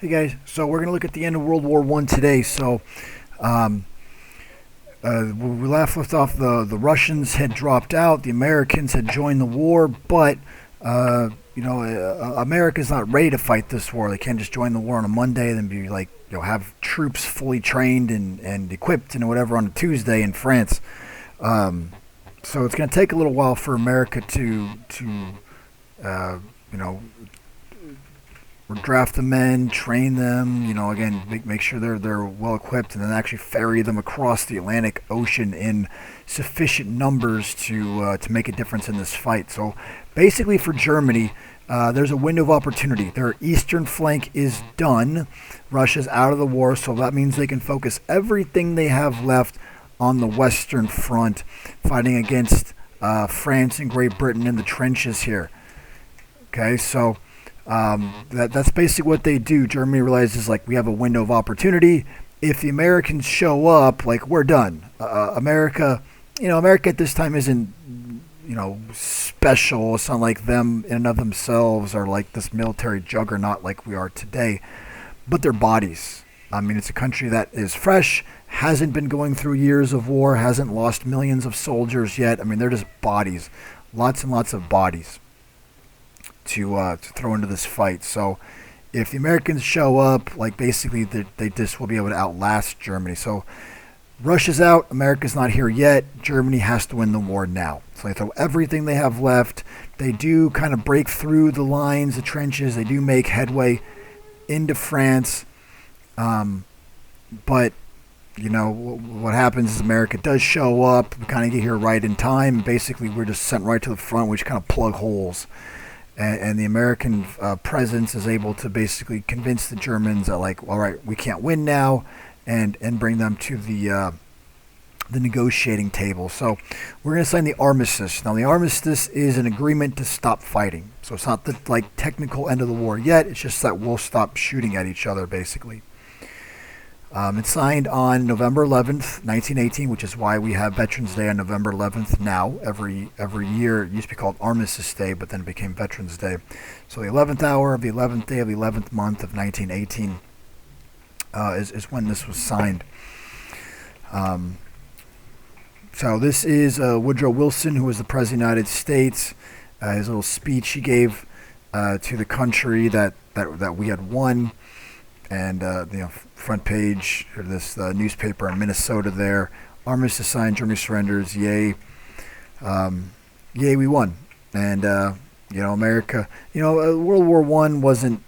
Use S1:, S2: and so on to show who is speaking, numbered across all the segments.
S1: Hey guys, so we're gonna look at the end of World War One today. Um, we left off. The Russians had dropped out. The Americans had joined the war, but America's not ready to fight this war. They can't just join the war on a Monday and then be like, have troops fully trained and equipped and whatever on a Tuesday in France. Um, so it's gonna take a little while for America to uh, you know draft the men, train them. Again, make sure they're well equipped, and then actually ferry them across the Atlantic Ocean in sufficient numbers to make a difference in this fight. So, basically, for Germany, there's a window of opportunity. Their eastern flank is done. Russia's out of the war, so that means they can focus everything they have left on the western front, fighting against France and Great Britain in the trenches here. Okay, so that's basically what they do. Germany realizes like we have a window of opportunity. If the Americans show up, like we're done. America at this time isn't special. It's not like them in and of themselves are like this military juggernaut like we are today, but their bodies. I mean, it's a country that is fresh, hasn't been going through years of war, hasn't lost millions of soldiers yet. I mean, they're just bodies, lots and lots of bodies to throw into this fight. So if the Americans show up, like basically they just will be able to outlast Germany. So Russia's out, America's not here yet. Germany has to win the war now. So they throw everything they have left. They do kind of break through the lines, the trenches. They do make headway into France. But what happens is America does show up. We kind of get here right in time. Basically, we're just sent right to the front, which kind of plug holes. And the American presence is able to basically convince the Germans that, like, all right, we can't win now, and bring them to the negotiating table. So we're going to sign the armistice. Now, the armistice is an agreement to stop fighting. So it's not the technical end of the war yet. It's just that we'll stop shooting at each other, basically. It's signed on November 11th, 1918, which is why we have Veterans Day on November 11th now. Every year, it used to be called Armistice Day, but then it became Veterans Day. So the 11th hour of the 11th day of the 11th month of 1918 is when this was signed. So this is Woodrow Wilson, who was the President of the United States. His little speech he gave to the country that we had won. And front page of this newspaper in Minnesota there. Armistice signed, Germany surrenders, yay. Yay, we won. And, America, World War One wasn't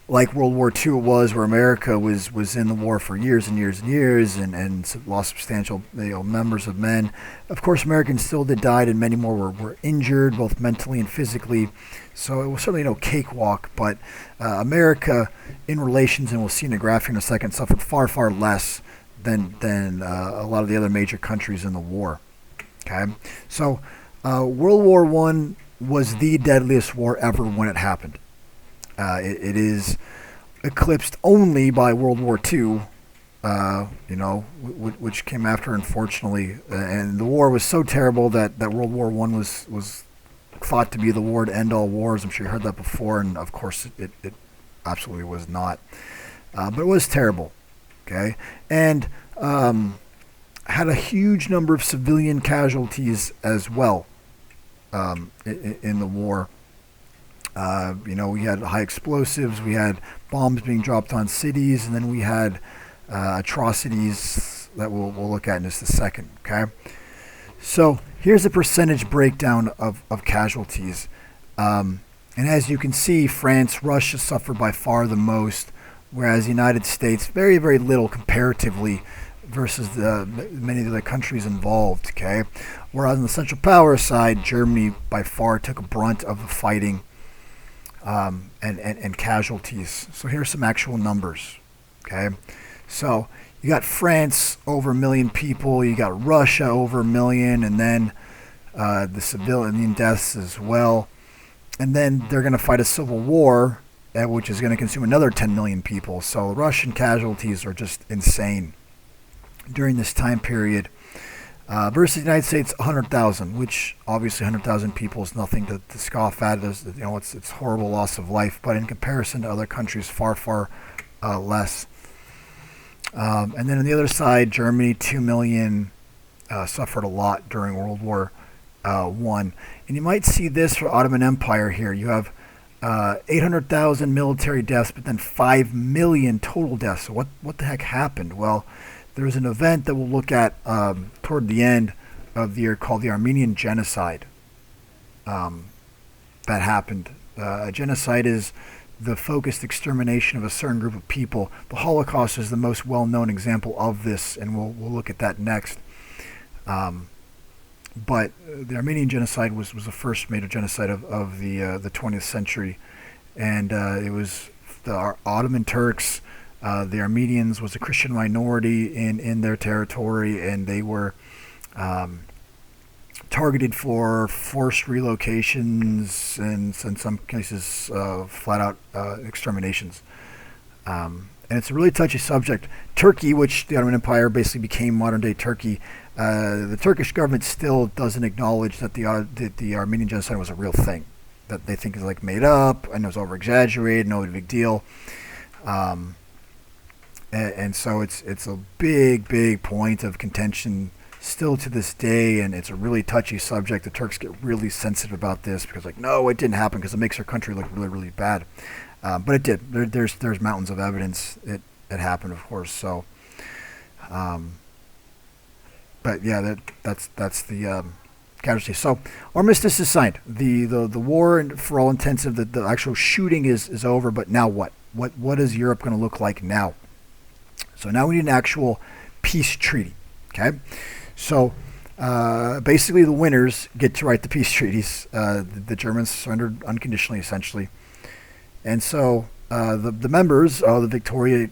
S1: like World War Two was, where America was in the war for years and years and years and lost substantial members of men. Of course, Americans still did died, and many more were injured, both mentally and physically. So it was certainly no cakewalk, but America, in relations, and we'll see in a graph here in a second, suffered far, far less than a lot of the other major countries in the war. Okay, so World War One was the deadliest war ever when it happened. It is eclipsed only by World War II, which came after, unfortunately. And the war was so terrible that World War One was thought to be the war to end all wars. I'm sure you heard that before, and of course it absolutely was not. But it was terrible, okay? And had a huge number of civilian casualties as well in the war. We had high explosives, we had bombs being dropped on cities, and then we had atrocities that we'll look at in just a second, okay? So here's a percentage breakdown of casualties. And as you can see, France, Russia suffered by far the most, whereas the United States, very, very little comparatively versus many of the countries involved, okay? Whereas on the Central Power side, Germany by far took a brunt of the fighting. And casualties. So here's some actual numbers. Okay, so you got France over 1 million people. You got Russia over 1 million, and then the civilian deaths as well. And then they're going to fight a civil war, which is going to consume another 10 million people. So Russian casualties are just insane during this time period. versus the United States, 100,000, which obviously 100,000 people is nothing to scoff at. It's horrible loss of life, but in comparison to other countries, far less. And then on the other side, Germany, 2 million, suffered a lot during World War One. And you might see this for Ottoman Empire here. You have 800,000 military deaths, but then 5 million total deaths. So what the heck happened? Well, there was an event that we'll look at toward the end of the year called the Armenian Genocide. That happened. A genocide is the focused extermination of a certain group of people. The Holocaust is the most well-known example of this, and we'll look at that next. But the Armenian Genocide was the first major genocide of the 20th century, and it was the Ottoman Turks. The Armenians was a Christian minority in their territory, and they were targeted for forced relocations and in some cases flat-out exterminations. And it's a really touchy subject. Turkey, which the Ottoman Empire basically became modern-day Turkey, the Turkish government still doesn't acknowledge that the Armenian genocide was a real thing, that they think is like made up and it was over-exaggerated, no big deal. And so it's a big point of contention still to this day, and it's a really touchy subject. The Turks get really sensitive about this because, like, no, it didn't happen, because it makes their country look really bad. But it did. There's mountains of evidence it happened, of course. So, but yeah, that's the casualty. So armistice is signed. The war, for all intents, the actual shooting is over. But now what? What is Europe going to look like now? So now we need an actual peace treaty. Okay. So basically, the winners get to write the peace treaties. The Germans surrendered unconditionally, essentially, and so the members of the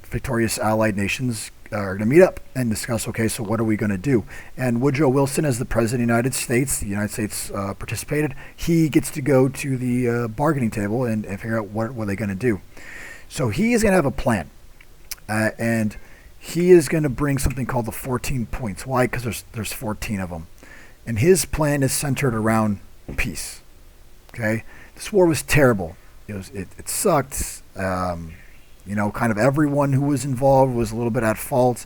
S1: victorious Allied nations are going to meet up and discuss. Okay, so what are we going to do? And Woodrow Wilson, as the president of the United States participated. He gets to go to the bargaining table and figure out what they're going to do. So he is going to have a plan, and he is going to bring something called the 14 points. Why? Because there's 14 of them. And his plan is centered around peace. Okay? This war was terrible. It sucked. Kind of everyone who was involved was a little bit at fault.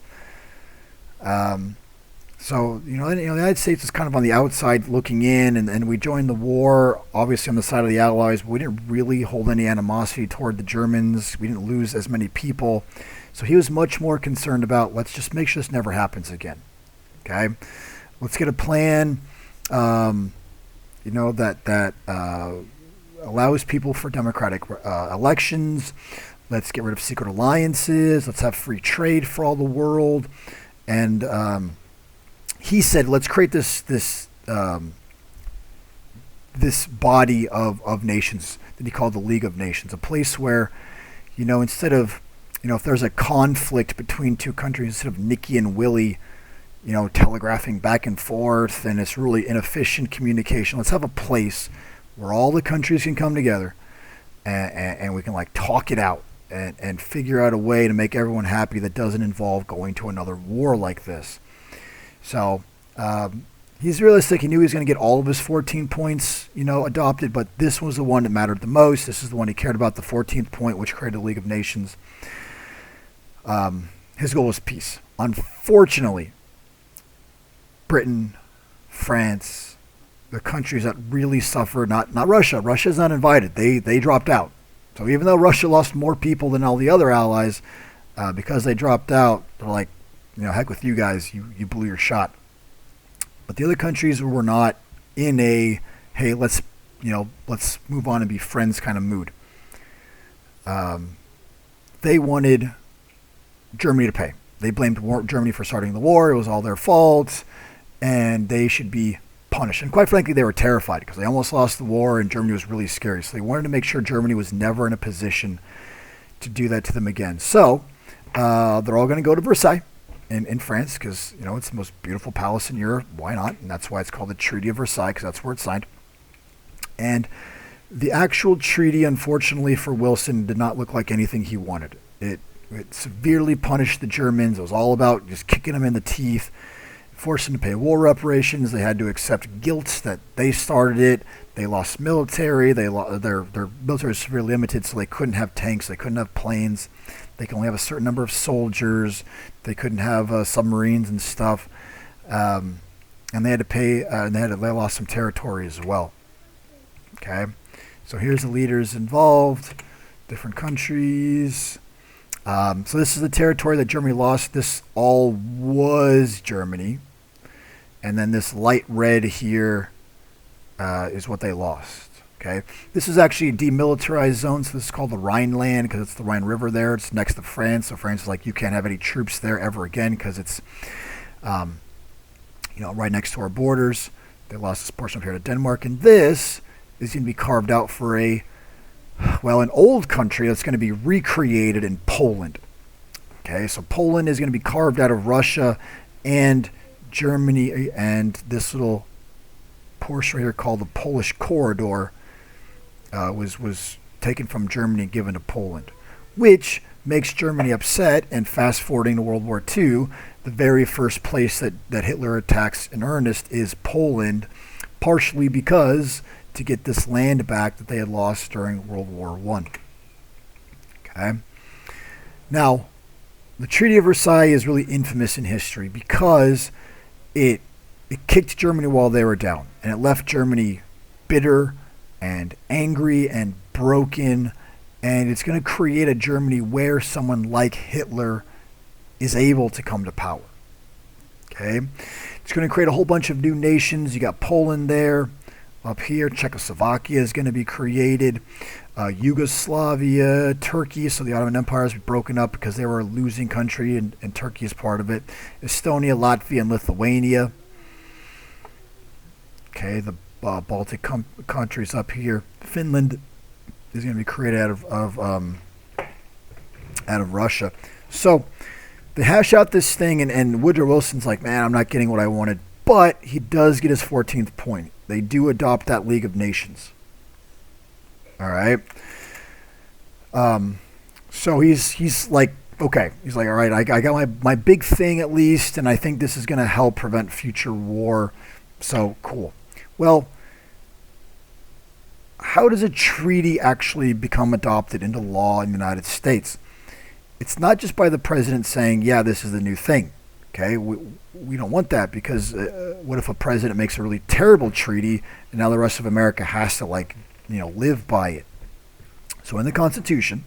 S1: So, the United States was kind of on the outside looking in, and we joined the war, obviously on the side of the Allies, but we didn't really hold any animosity toward the Germans. We didn't lose as many people. So he was much more concerned about, let's just make sure this never happens again. Okay? Let's get a plan, that allows people for democratic elections. Let's get rid of secret alliances. Let's have free trade for all the world. And he said, let's create this body of nations that he called the League of Nations, a place where, instead of, if there's a conflict between two countries, instead of Nicky and Willie, telegraphing back and forth, and it's really inefficient communication, let's have a place where all the countries can come together and we can talk it out and figure out a way to make everyone happy that doesn't involve going to another war like this. So he's realistic. He knew he was going to get all of his 14 points, adopted, but this was the one that mattered the most. This is the one he cared about, the 14th point, which created the League of Nations. His goal was peace. Unfortunately, Britain, France, the countries that really suffered, not Russia. Russia's not invited. They dropped out. So even though Russia lost more people than all the other allies, because they dropped out, they're like, heck with you guys, you blew your shot. But the other countries were not in a, hey, let's move on and be friends kind of mood. They wanted Germany to pay. They blamed Germany for starting the war. It was all their fault, and they should be punished. And quite frankly, they were terrified because they almost lost the war, and Germany was really scary. So they wanted to make sure Germany was never in a position to do that to them again. So they're all going to go to Versailles in France because, it's the most beautiful palace in Europe. Why not? And that's why it's called the Treaty of Versailles, because that's where it's signed. And the actual treaty, unfortunately for Wilson, did not look like anything he wanted. It severely punished the Germans. It was all about just kicking them in the teeth, forced them to pay war reparations. They had to accept guilt that they started it. They lost military. Their military was severely limited, so they couldn't have tanks. They couldn't have planes. They could only have a certain number of soldiers. They couldn't have submarines and stuff. And they had to pay. They lost some territory as well. Okay, so here's the leaders involved, different countries. So this is the territory that Germany lost. This all was Germany. And then this light red here is what they lost. Okay, this is actually a demilitarized zone, so this is called the Rhineland because it's the Rhine River there. It's next to France, so France is like, you can't have any troops there ever again because it's, right next to our borders. They lost this portion up here to Denmark, and this is going to be carved out for an old country that's going to be recreated in Poland. Okay, so Poland is going to be carved out of Russia and Germany, and this little portion here called the Polish Corridor was taken from Germany and given to Poland, which makes Germany upset. And fast forwarding to World War II, the very first place that Hitler attacks in earnest is Poland, partially because to get this land back that they had lost during World War I. Okay. Now, the Treaty of Versailles is really infamous in history because it kicked Germany while they were down, and it left Germany bitter and angry and broken, and it's going to create a Germany where someone like Hitler is able to come to power. Okay, it's going to create a whole bunch of new nations. You got Poland there. Up here, Czechoslovakia is going to be created. Yugoslavia, Turkey, so the Ottoman Empire has been broken up because they were a losing country, and Turkey is part of it. Estonia, Latvia, and Lithuania. Okay, the Baltic countries up here. Finland is going to be created out of Russia. So they hash out this thing, and Woodrow Wilson's like, man, I'm not getting what I wanted. But he does get his 14th point. They do adopt that League of Nations. All right. So he's like, okay. He's like, all right, I got my big thing at least, and I think this is going to help prevent future war. So cool. Well, how does a treaty actually become adopted into law in the United States? It's not just by the president saying, yeah, this is the new thing. Okay, we don't want that because what if a president makes a really terrible treaty and now the rest of America has to live by it? So in the Constitution,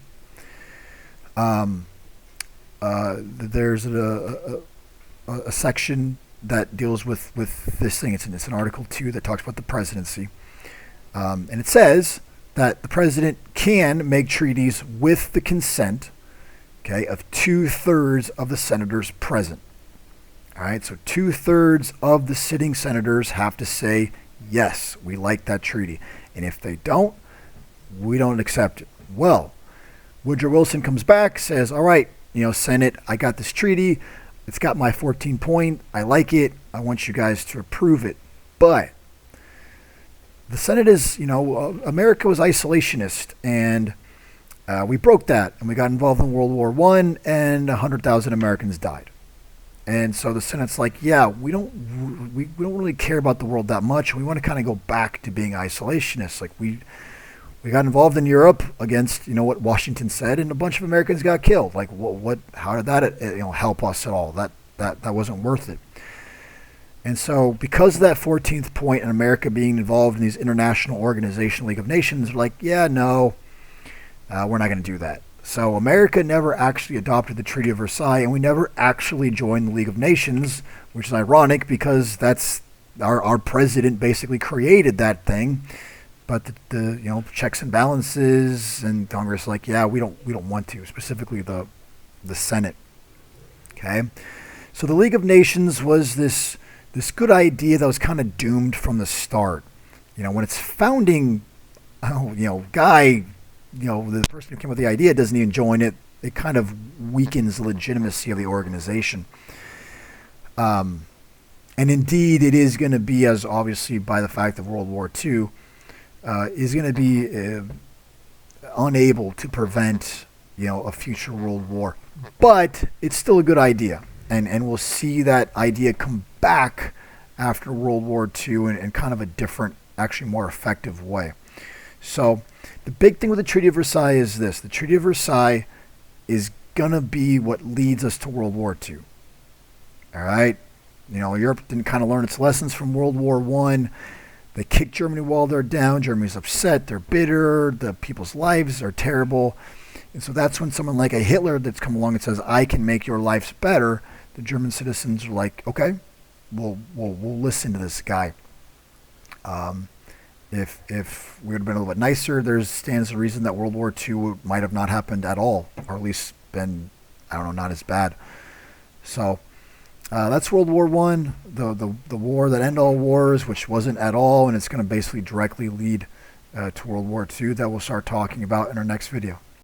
S1: there's a section that deals with this thing. It's in Article 2 that talks about the presidency. And it says that the president can make treaties with the consent, of 2/3 of the senators present. All right, so 2/3 of the sitting senators have to say, yes, we like that treaty. And if they don't, we don't accept it. Well, Woodrow Wilson comes back, says, all right, Senate, I got this treaty. It's got my 14 point. I like it. I want you guys to approve it. But the Senate is, America was isolationist, and we broke that, and we got involved in World War I, and 100,000 Americans died. And so the Senate's like, yeah, we don't really care about the world that much. We want to kind of go back to being isolationists. Like we got involved in Europe against, what Washington said, and a bunch of Americans got killed. Like what? How did that help us at all? That wasn't worth it. And so because of that 14th point and America being involved in these international organization, League of Nations, they're like, yeah, no, we're not going to do that. So America never actually adopted the Treaty of Versailles, and we never actually joined the League of Nations, which is ironic because that's our president basically created that thing. But the checks and balances and Congress like, yeah, we don't want to, specifically the Senate. Okay, so the League of Nations was this good idea that was kind of doomed from the start. When its founding, guy. The person who came up with the idea doesn't even join it. It kind of weakens the legitimacy of the organization. And indeed, it is going to be, as obviously by the fact of World War II, is going to be unable to prevent, a future world war. But it's still a good idea. and we'll see that idea come back after World War II in kind of a different, actually more effective way. So the big thing with the Treaty of Versailles is this. The Treaty of Versailles is going to be what leads us to World War II. All right? You know, Europe didn't kind of learn its lessons from World War I. They kicked Germany while they're down. Germany's upset. They're bitter. The people's lives are terrible. And so that's when someone like a Hitler that's come along and says, I can make your lives better, the German citizens are like, okay, we'll listen to this guy. If we would have been a little bit nicer, there stands the reason that World War II might have not happened at all, or at least been, I don't know, not as bad. So that's World War I, the war that ended all wars, which wasn't at all, and it's going to basically directly lead to World War II that we'll start talking about in our next video.